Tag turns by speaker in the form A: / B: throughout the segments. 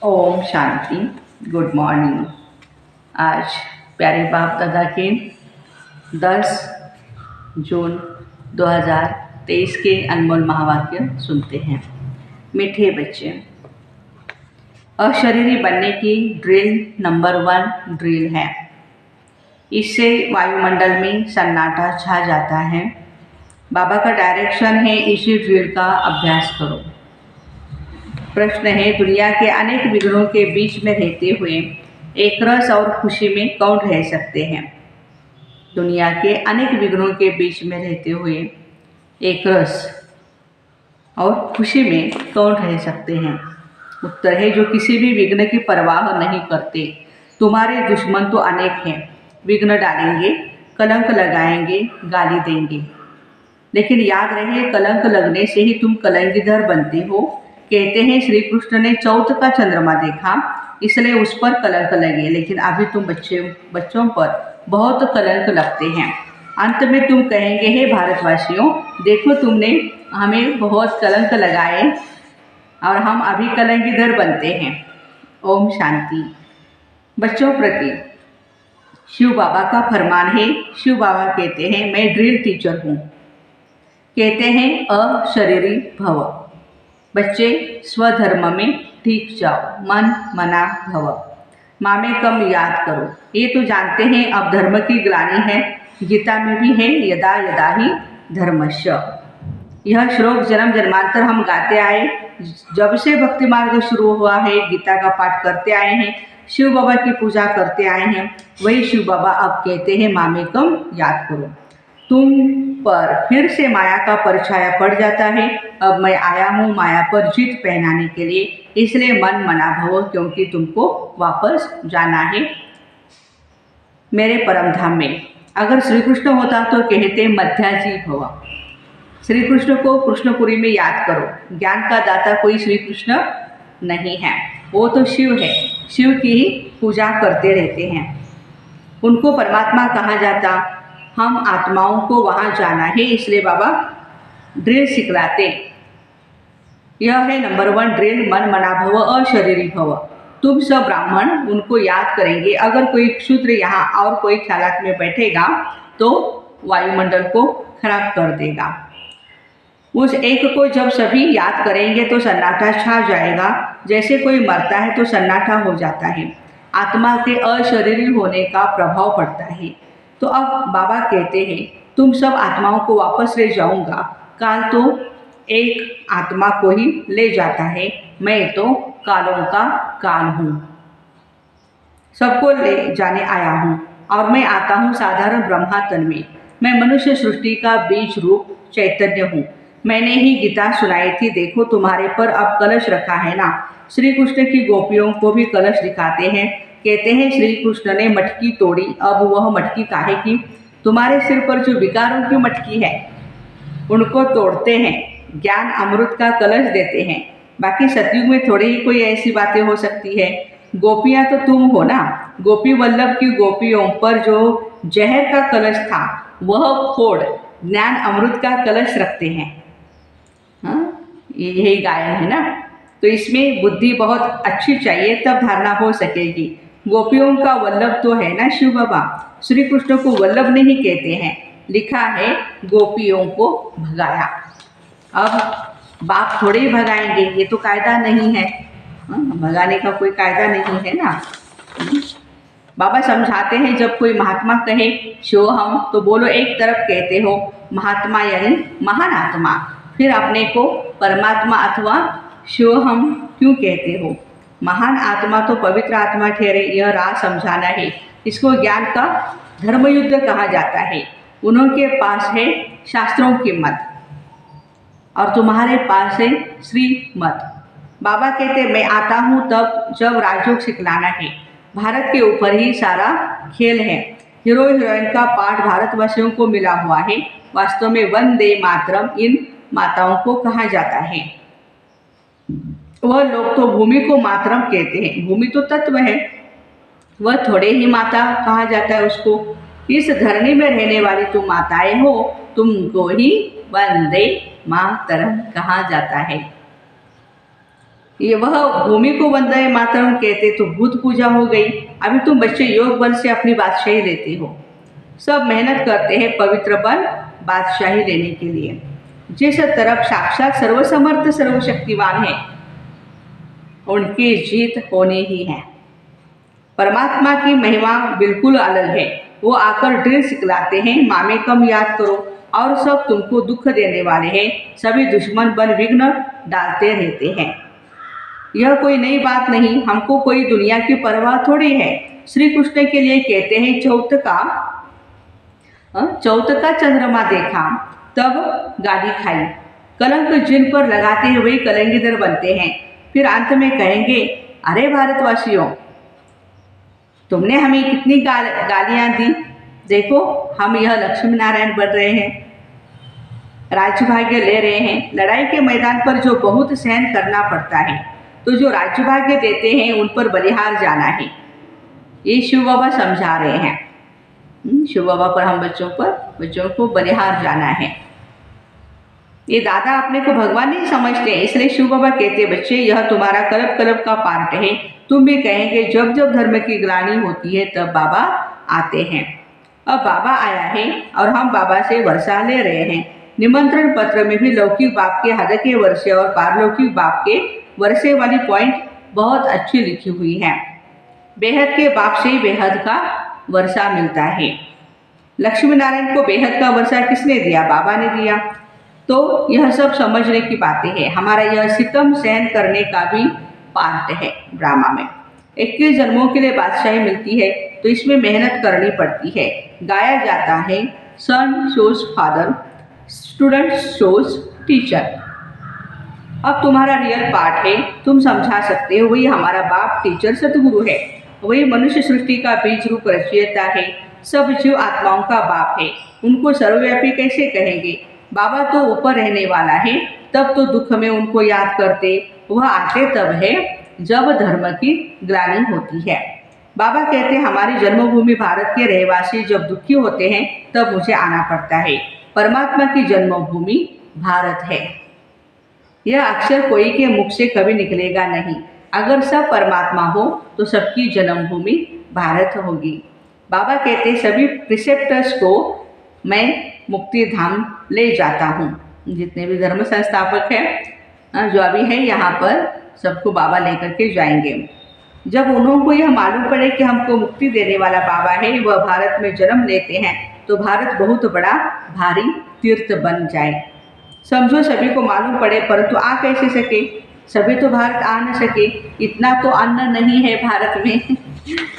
A: Om Shanti. Good morning. आज प्यारे बाप दादा के 10 जून 2023 के अनमोल महावाक्य सुनते हैं। मीठे बच्चे, अशरीरी बनने की ड्रिल नंबर 1 ड्रिल है। इससे वायुमंडल में सन्नाटा छा जाता है। बाबा का डायरेक्शन है, इसी ड्रिल का अभ्यास करो। प्रश्न है, दुनिया के अनेक विघ्नों के बीच में रहते हुए एक रस और खुशी में कौन रह सकते हैं? दुनिया के अनेक विघ्नों के बीच में रहते हुए एक रस और खुशी में कौन रह सकते हैं? उत्तर है, जो किसी भी विघ्न की परवाह नहीं करते। तुम्हारे दुश्मन तो अनेक हैं, विघ्न डालेंगे, कलंक लगाएंगे, गाली देंगे, लेकिन याद रहे, कलंक लगने से ही तुम कलंकीधर बनते हो। कहते हैं श्री कृष्ण ने चौथ का चंद्रमा देखा, इसलिए उस पर कलंक लगे, लेकिन अभी तुम बच्चों पर बहुत कलंक लगते हैं। अंत में तुम कहेंगे, हे भारतवासियों, देखो तुमने हमें बहुत कलंक लगाए और हम अभी कलंकीधर बनते हैं। ओम शांति। बच्चों प्रति शिव बाबा का फरमान है। शिव बाबा कहते हैं, मैं ड्रिल टीचर हूँ। कहते हैं अशरीरी भव। बच्चे स्वधर्म में ठीक जाओ, मन मना भव। मामेकम याद करो। ये तो जानते हैं अब धर्म की ग्लानि है, गीता में भी है, यदा यदा ही धर्मस्य। यह श्लोक जन्म जन्मांतर हम गाते आए, जब से भक्ति मार्ग शुरू हुआ है, गीता का पाठ करते आए हैं, शिव बाबा की पूजा करते आए हैं। वही शिव बाबा अब कहते हैं, मामेकम याद करो। तुम पर फिर से माया का परछाया पड़ जाता है। अब मैं आया हूँ माया पर जीत पहनाने के लिए, इसलिए मन मना भव, क्योंकि तुमको वापस जाना है मेरे परम धाम में। अगर श्री कृष्ण होता तो कहते मध्याजी भव। श्री कृष्ण को कृष्णपुरी में याद करो। ज्ञान का दाता कोई श्री कृष्ण नहीं है, वो तो शिव है। शिव की ही पूजा करते रहते हैं। उनको परमात्मा कहा जाता। हम आत्माओं को वहाँ जाना है, इसलिए बाबा ड्रिल सिखलाते। यह है नंबर 1 ड्रिल, मन मना भव, अशरीरी भव। तुम सब ब्राह्मण उनको याद करेंगे। अगर कोई शूद्र यहाँ और कोई ख्यालात में बैठेगा तो वायुमंडल को खराब कर देगा। उस एक को जब सभी याद करेंगे तो सन्नाटा छा जाएगा। जैसे कोई मरता है तो सन्नाटा हो जाता है, आत्मा के अशरीरी होने का प्रभाव पड़ता है। तो अब बाबा कहते हैं, तुम सब आत्माओं को वापस ले जाऊंगा। काल तो एक आत्मा को ही ले जाता है, मैं तो कालों का काल हूँ, सबको ले जाने आया हूँ। और मैं आता हूँ साधारण ब्रह्मा तन में। मैं मनुष्य सृष्टि का बीज रूप चैतन्य हूँ। मैंने ही गीता सुनाई थी, देखो तुम्हारे पर अब कलश रखा है ना। श्री कृष्ण की गोपियों को भी कलश दिखाते हैं। कहते हैं श्री कृष्ण ने मटकी तोड़ी, अब वह मटकी काहे की? तुम्हारे सिर पर जो विकारों की मटकी है उनको तोड़ते हैं, ज्ञान अमृत का कलश देते हैं। बाकी सतयुग में थोड़ी ही कोई ऐसी बातें हो सकती है। गोपियाँ तो तुम हो ना। गोपी वल्लभ की गोपियों पर जो जहर का कलश था वह फोड़ ज्ञान अमृत का कलश रखते हैं। हाँ, यही गायन है ना। तो इसमें बुद्धि बहुत अच्छी चाहिए, तब धारणा हो सकेगी। गोपियों का वल्लभ तो है ना शिव बाबा। श्री कृष्ण को वल्लभ नहीं कहते हैं, लिखा है गोपियों को भगाया। अब बाप थोड़े ही भगाएंगे, ये तो कायदा नहीं है। भगाने का कोई कायदा नहीं है ना। बाबा समझाते हैं, जब कोई महात्मा कहे शिव हम, तो बोलो एक तरफ कहते हो महात्मा यानी महान आत्मा, फिर अपने को परमात्मा अथवा शिव हम क्यों कहते हो? महान आत्मा तो पवित्र आत्मा ठहरे, यह राह समझाना है। इसको ज्ञान का धर्मयुद्ध कहा जाता है। उन्होंने पास है शास्त्रों की मत और तुम्हारे पास है श्री मत। बाबा कहते मैं आता हूँ तब जब राजयोग सिखलाना है। भारत के ऊपर ही सारा खेल है। हीरो हीरोइन का पाठ भारतवासियों को मिला हुआ है। वास्तव में वंदे मातरम इन माताओं को कहा जाता है। वह लोग तो भूमि को मातरम कहते हैं। भूमि तो तत्व है, वह थोड़े ही माता कहा जाता है उसको। इस धरनी में रहने वाली तुम माताएं हो, तुमको ही वंदे मातरम कहा जाता है। ये वह भूमि को वंदे मातरम कहते तो भूत पूजा हो गई। अभी तुम बच्चे योग बल से अपनी बादशाही लेते हो। सब मेहनत करते हैं पवित्र बल बादशाही लेने के लिए। जिस तरफ साक्षात सर्वसमर्थ सर्वशक्तिवान है उनकी जीत होनी ही है। परमात्मा की महिमा बिल्कुल अलग है। वो आकर ड्रिल सिखलाते हैं, मामे कम याद करो, और सब तुमको दुख देने वाले हैं। सभी दुश्मन बन विघ्न डालते रहते हैं। यह कोई नई बात नहीं, हमको कोई दुनिया की परवाह थोड़ी है। श्री कृष्ण के लिए कहते हैं चौथ का चंद्रमा देखा तब गाली खाई। कलंक जिन पर लगाते हैं वही कलंगीधर बनते हैं। फिर अंत में कहेंगे, अरे भारतवासियों, तुमने हमें कितनी गालियां दी, देखो हम यह लक्ष्मी नारायण बन रहे हैं, राज्यभाग्य ले रहे हैं। लड़ाई के मैदान पर जो बहुत सहन करना पड़ता है, तो जो राज्यभाग्य देते हैं उन पर बलिहार जाना है। ये शिव बाबा समझा रहे हैं। शिव बाबा पर हम बच्चों को बलिहार जाना है। ये दादा अपने को भगवान नहीं समझते, इसलिए शिव बाबा कहते, बच्चे यह तुम्हारा कल्प कल्प का पार्ट है। तुम भी कहेंगे जब जब धर्म की ग्लानि होती है तब बाबा आते हैं। अब बाबा आया है और हम बाबा से वर्षा ले रहे हैं। निमंत्रण पत्र में भी लौकिक बाप के हद के वर्षे और पारलौकिक बाप के वर्षे वाली पॉइंट बहुत अच्छी लिखी हुई है। बेहद के बाप से ही बेहद का वर्षा मिलता है। लक्ष्मी नारायण को बेहद का वर्षा किसने दिया? बाबा ने दिया। तो यह सब समझने की बातें हैं। हमारा यह सितम सहन करने का भी पार्ट है ड्रामा में। 21 जन्मों के लिए बादशाही मिलती है तो इसमें मेहनत करनी पड़ती है। गाया जाता है, son shows father, student shows teacher. अब तुम्हारा रियल पार्ट है, तुम समझा सकते हो। वही हमारा बाप टीचर सतगुरु है। वही मनुष्य सृष्टि का बीज रूप रचयिता है। सब जीव आत्माओं का बाप है। उनको सर्वव्यापी कैसे कहेंगे? बाबा तो ऊपर रहने वाला है, तब तो दुख में उनको याद करते। वह आते तब है जब धर्म की ग्लानि होती है। बाबा कहते हमारी जन्मभूमि भारत के रहवासी जब दुखी होते हैं तब मुझे आना पड़ता है। परमात्मा की जन्मभूमि भारत है। यह अक्षर कोई के मुख से कभी निकलेगा नहीं। अगर सब परमात्मा हो तो सबकी जन्मभूमि भारत होगी। बाबा कहते सभी प्रिसेप्टर्स को मैं मुक्ति धाम ले जाता हूँ। जितने भी धर्म संस्थापक हैं जो अभी है यहाँ पर, सबको बाबा लेकर के जाएंगे। जब उन्होंने यह मालूम पड़े कि हमको मुक्ति देने वाला बाबा है, वह भारत में जन्म लेते हैं, तो भारत बहुत बड़ा भारी तीर्थ बन जाए। समझो सभी को मालूम पड़े, परंतु आ कैसे सके? सभी तो भारत आ न सके, इतना तो अन्न नहीं है भारत में।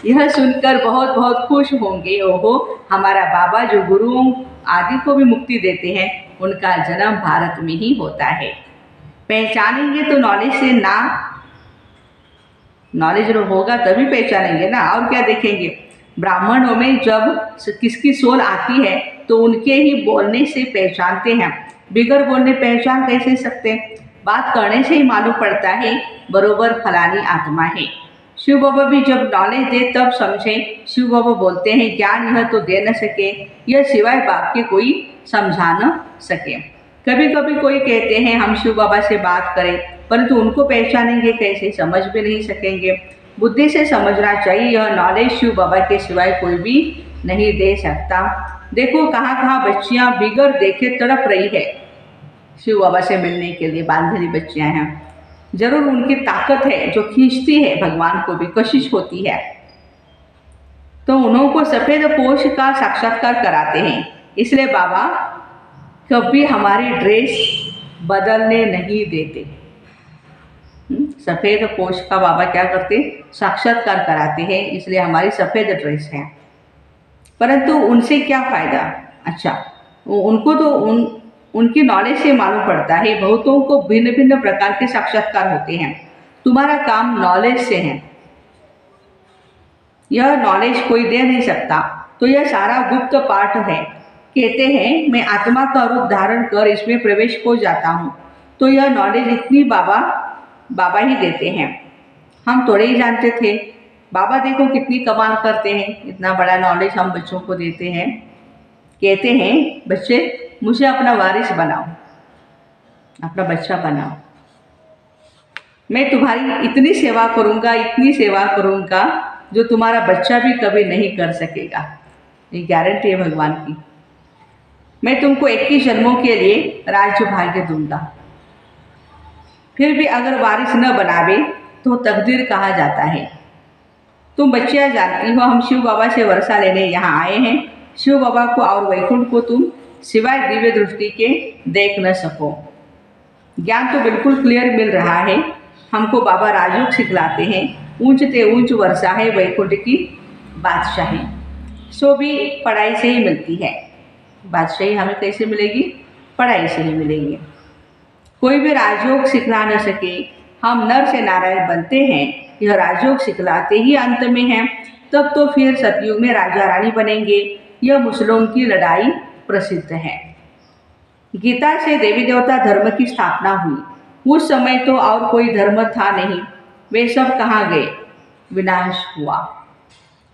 A: यह सुनकर बहुत बहुत खुश होंगे। ओहो, हमारा बाबा जो गुरुओं आदि को भी मुक्ति देते हैं, उनका जन्म भारत में ही होता है। पहचानेंगे तो नॉलेज से ना, नॉलेज होगा तभी पहचानेंगे ना, और क्या देखेंगे? ब्राह्मणों में जब किसकी सोल आती है तो उनके ही बोलने से पहचानते हैं। बिगर बोलने पहचान कैसे सकते? बात करने से ही मालूम पड़ता है बरोबर फलानी आत्मा है। शिव बाबा भी जब नॉलेज दे तब समझे। शिव बाबा बोलते हैं ज्ञान यह तो दे न सके, यह सिवाय बाप के कोई समझा न सके। कभी कभी कोई कहते हैं हम शिव बाबा से बात करें, परंतु उनको पहचानेंगे कैसे? समझ भी नहीं सकेंगे। बुद्धि से समझना चाहिए, यह नॉलेज शिव बाबा के सिवाय कोई भी नहीं दे सकता। देखो कहाँ कहाँ बच्चियाँ बिगर देखे तड़प रही है शिव बाबा से मिलने के लिए। बांधली बच्चियाँ हैं, जरूर उनकी ताकत है जो खींचती है भगवान को भी, कशिश होती है। तो उन्होंने सफ़ेद पोश का साक्षात्कार कराते हैं। इसलिए बाबा कभी हमारी ड्रेस बदलने नहीं देते। सफ़ेद पोश का बाबा क्या करते? साक्षात्कार कराते हैं, इसलिए हमारी सफ़ेद ड्रेस है। परंतु उनसे क्या फ़ायदा? अच्छा, उनको तो उनकी नॉलेज से मालूम पड़ता है। बहुतों को भिन्न भिन्न प्रकार के साक्षात्कार होते हैं। तुम्हारा काम नॉलेज से है, यह नॉलेज कोई दे नहीं सकता। तो यह सारा गुप्त पाठ है। कहते हैं मैं आत्मा का रूप धारण कर इसमें प्रवेश हो जाता हूँ। तो यह नॉलेज इतनी बाबा ही देते हैं, हम थोड़े ही जानते थे। बाबा देखो कितनी कमाल करते हैं, इतना बड़ा नॉलेज हम बच्चों को देते हैं। कहते हैं बच्चे मुझे अपना वारिस बनाओ, अपना बच्चा बनाओ। मैं तुम्हारी इतनी सेवा करूँगा, इतनी सेवा करूँगा जो तुम्हारा बच्चा भी कभी नहीं कर सकेगा। ये गारंटी है भगवान की। मैं तुमको 21 जन्मों के लिए राज्य भाग्य दूंगा। फिर भी अगर वारिस न बनावे तो तकदीर कहा जाता है। तुम बच्चियाँ जानती हो हम शिव बाबा से वर्षा लेने यहाँ आए हैं। शिव बाबा को और वैकुंठ को तुम सिवाय दिव्य दृष्टि के देख न सको। ज्ञान तो बिल्कुल क्लियर मिल रहा है। हमको बाबा राजयोग सिखलाते हैं। ऊंच ते ऊंच वर्षा है वैकुंठ की बादशाही। सो भी पढ़ाई से ही मिलती है। बादशाही हमें कैसे मिलेगी? पढ़ाई से ही मिलेगी। कोई भी राजयोग सिखला न सके। हम नर से नारायण बनते हैं, यह राजयोग सिखलाते ही अंत में है। तब तो फिर सतयुग में राजा रानी बनेंगे। यह मुसलों की लड़ाई प्रसिद्ध है। गीता से देवी देवता धर्म की स्थापना हुई। उस समय तो और कोई धर्म था नहीं। वे सब कहाँ गए? विनाश हुआ।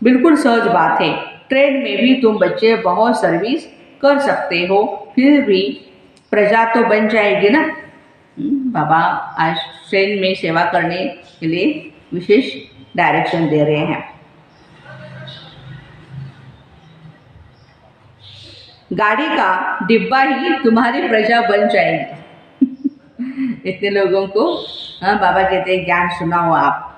A: बिल्कुल सहज बात है। ट्रेन में भी तुम बच्चे बहुत सर्विस कर सकते हो, फिर भी प्रजा तो बन जाएगी ना। बाबा आज ट्रेन में सेवा करने के लिए विशेष डायरेक्शन दे रहे हैं। गाड़ी का डिब्बा ही तुम्हारी प्रजा बन जाएगी। इतने लोगों को बाबा कहते हैं ज्ञान सुनाओ आप।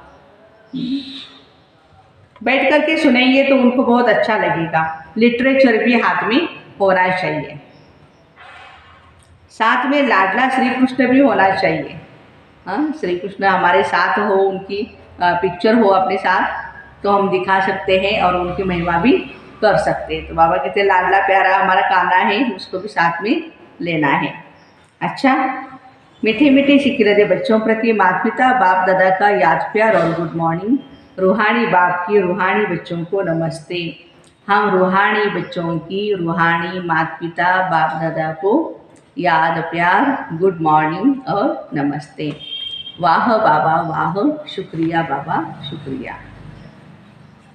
A: बैठ करके सुनेंगे तो उनको बहुत अच्छा लगेगा। लिटरेचर भी हाथ में होना चाहिए। साथ में लाडला श्री कृष्ण भी होना चाहिए। श्री कृष्ण हमारे साथ हो, उनकी पिक्चर हो अपने साथ, तो हम दिखा सकते हैं और उनकी महिमा भी कर सकते हैं। तो बाबा कहते हैं लाडला प्यारा हमारा कान्हा है, उसको भी साथ में लेना है। अच्छा, मीठे मीठे सिकिरदे बच्चों प्रति माता पिता बाप दादा का याद प्यार और गुड मॉर्निंग। रूहानी बाप की रूहानी बच्चों को नमस्ते। हम रूहानी बच्चों की रूहानी माता पिता बाप दादा को याद प्यार गुड मॉर्निंग और नमस्ते। वाह बाबा वाह, शुक्रिया बाबा शुक्रिया।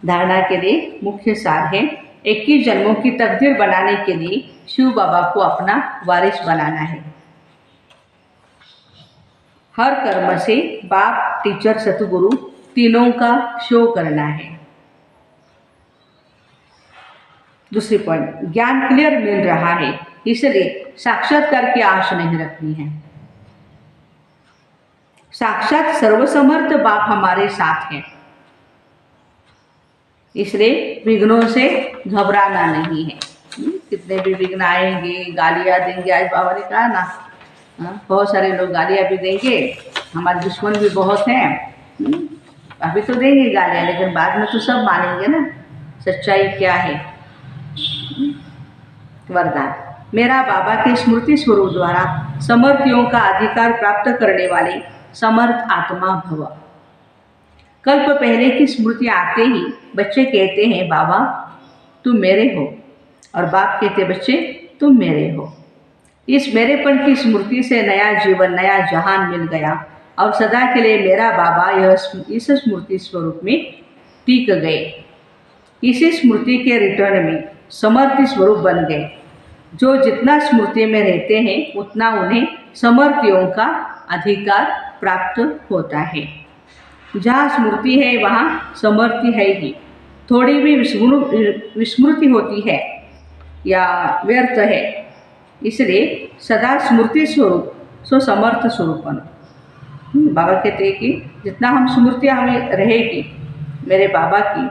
A: धारणा के लिए मुख्य सार है 21 जन्मों की तकदीर बनाने के लिए शिव बाबा को अपना वारिस बनाना है। हर कर्म से बाप टीचर सतगुरु तीनों का शो करना है। दूसरी पॉइंट, ज्ञान क्लियर मिल रहा है इसलिए साक्षात्कार की आश नहीं रखनी है। साक्षात सर्वसमर्थ बाप हमारे साथ हैं, इसलिए विघ्नों से घबराना नहीं है। कितने भी विघ्न आएंगे, गालियाँ देंगे। आज बाबा ने कहा ना, बहुत सारे लोग गालियाँ भी देंगे, हमारे दुश्मन भी बहुत हैं। अभी तो देंगे गालियाँ, लेकिन बाद में तो सब मानेंगे ना सच्चाई क्या है। वरदान, मेरा बाबा के स्मृति स्वरूप द्वारा समर्थियों का अधिकार प्राप्त करने वाले समर्थ आत्मा भव। कल्प पहले की स्मृति आते ही बच्चे कहते हैं बाबा तुम मेरे हो, और बाप कहते बच्चे तुम मेरे हो। इस मेरेपन की स्मृति से नया जीवन नया जहान मिल गया और सदा के लिए मेरा बाबा इस स्मृति स्वरूप में टिक गए। इसी स्मृति के रिटर्न में समर्थी स्वरूप बन गए। जो जितना स्मृति में रहते हैं उतना उन्हें समर्थियों का अधिकार प्राप्त होता है। जहाँ स्मृति है वहाँ समर्थी है ही। थोड़ी भी विस्मृति होती है या व्यर्थ है, इसलिए सदा स्मृति स्वरूप सो समर्थ स्वरूप बनो। बाबा कहते हैं कि जितना हम स्मृति हमें रहेगी मेरे बाबा की,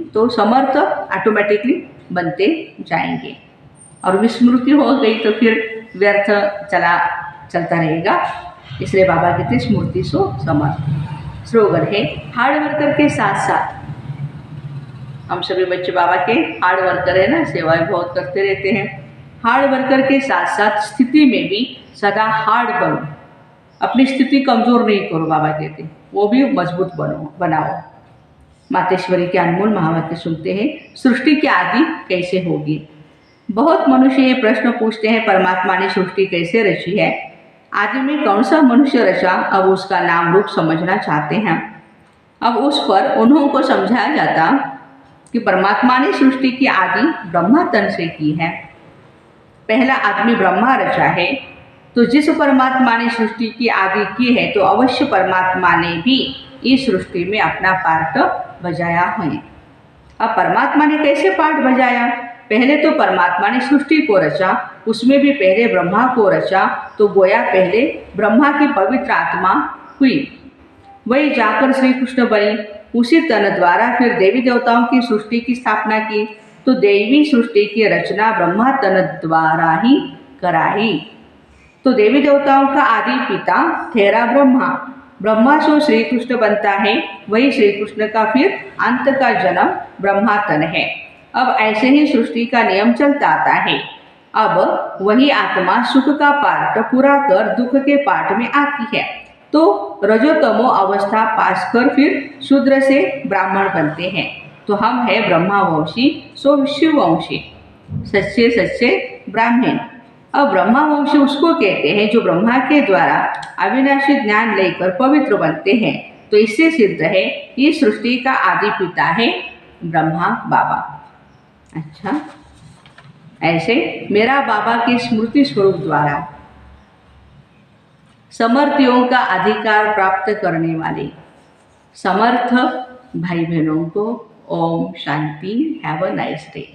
A: तो समर्थ ऑटोमेटिकली बनते जाएंगे। और विस्मृति हो गई तो फिर व्यर्थ चलता रहेगा। इसलिए बाबा कहते हैं स्मृति सो समर्थ। स्लोगन है हार्ड वर्कर के साथ साथ। हम सभी बच्चे बाबा के हार्ड वर्कर है ना, सेवाएं बहुत करते रहते हैं। हार्ड वर्कर के साथ साथ स्थिति में भी सदा हार्ड बनो। अपनी स्थिति कमज़ोर नहीं करो, बाबा कहते वो भी मजबूत बनाओ। मातेश्वरी के अनमोल महावाक्य सुनते हैं, सृष्टि की आदि कैसे होगी। बहुत मनुष्य ये प्रश्न पूछते हैं परमात्मा ने सृष्टि कैसे रची है, आदि में कौन सा मनुष्य रचा। अब उसका नाम रूप समझना चाहते हैं। अब उस पर उन्हों को समझाया जाता कि परमात्मा ने सृष्टि की आदि ब्रह्मा तन से की है। पहला आदमी ब्रह्मा रचा है, तो जिस परमात्मा ने सृष्टि की आदि की है तो अवश्य परमात्मा ने भी इस सृष्टि में अपना पार्ट बजाया है। अब परमात्मा ने कैसे पार्ट बजाया? पहले तो परमात्मा ने सृष्टि को रचा, उसमें भी पहले ब्रह्मा को रचा, तो गोया पहले ब्रह्मा की पवित्र आत्मा हुई, वही जाकर श्री कृष्ण बनी। उसी तन द्वारा फिर देवी देवताओं की सृष्टि की स्थापना की, तो देवी सृष्टि की रचना ब्रह्मा तन द्वारा ही कराई। तो देवी देवताओं का आदि पिता ठहरा ब्रह्मा, ब्रह्मा से श्री कृष्ण बनता है, वही श्री कृष्ण का फिर अंत का जन्म ब्रह्मा तन है। अब ऐसे ही सृष्टि का नियम चलता आता है। अब वही आत्मा सुख का पार्ट पूरा कर दुख के पार्ट में आती है, तो रजोतमो अवस्था पास कर फिर शूद्र से ब्राह्मण बनते हैं। तो हम है ब्रह्मावंशी, सो विष्णुवंशी, सच्चे सच्चे ब्राह्मण। अब ब्रह्मावंशी उसको कहते हैं जो ब्रह्मा के द्वारा अविनाशी ज्ञान लेकर पवित्र बनते हैं। तो इससे सिद्ध है कि सृष्टि का आदि पिता है ब्रह्मा बाबा। अच्छा, ऐसे मेरा बाबा के स्मृति स्वरूप द्वारा समर्थियों का अधिकार प्राप्त करने वाले समर्थ भाई बहनों को ओम शांति। Have a nice day.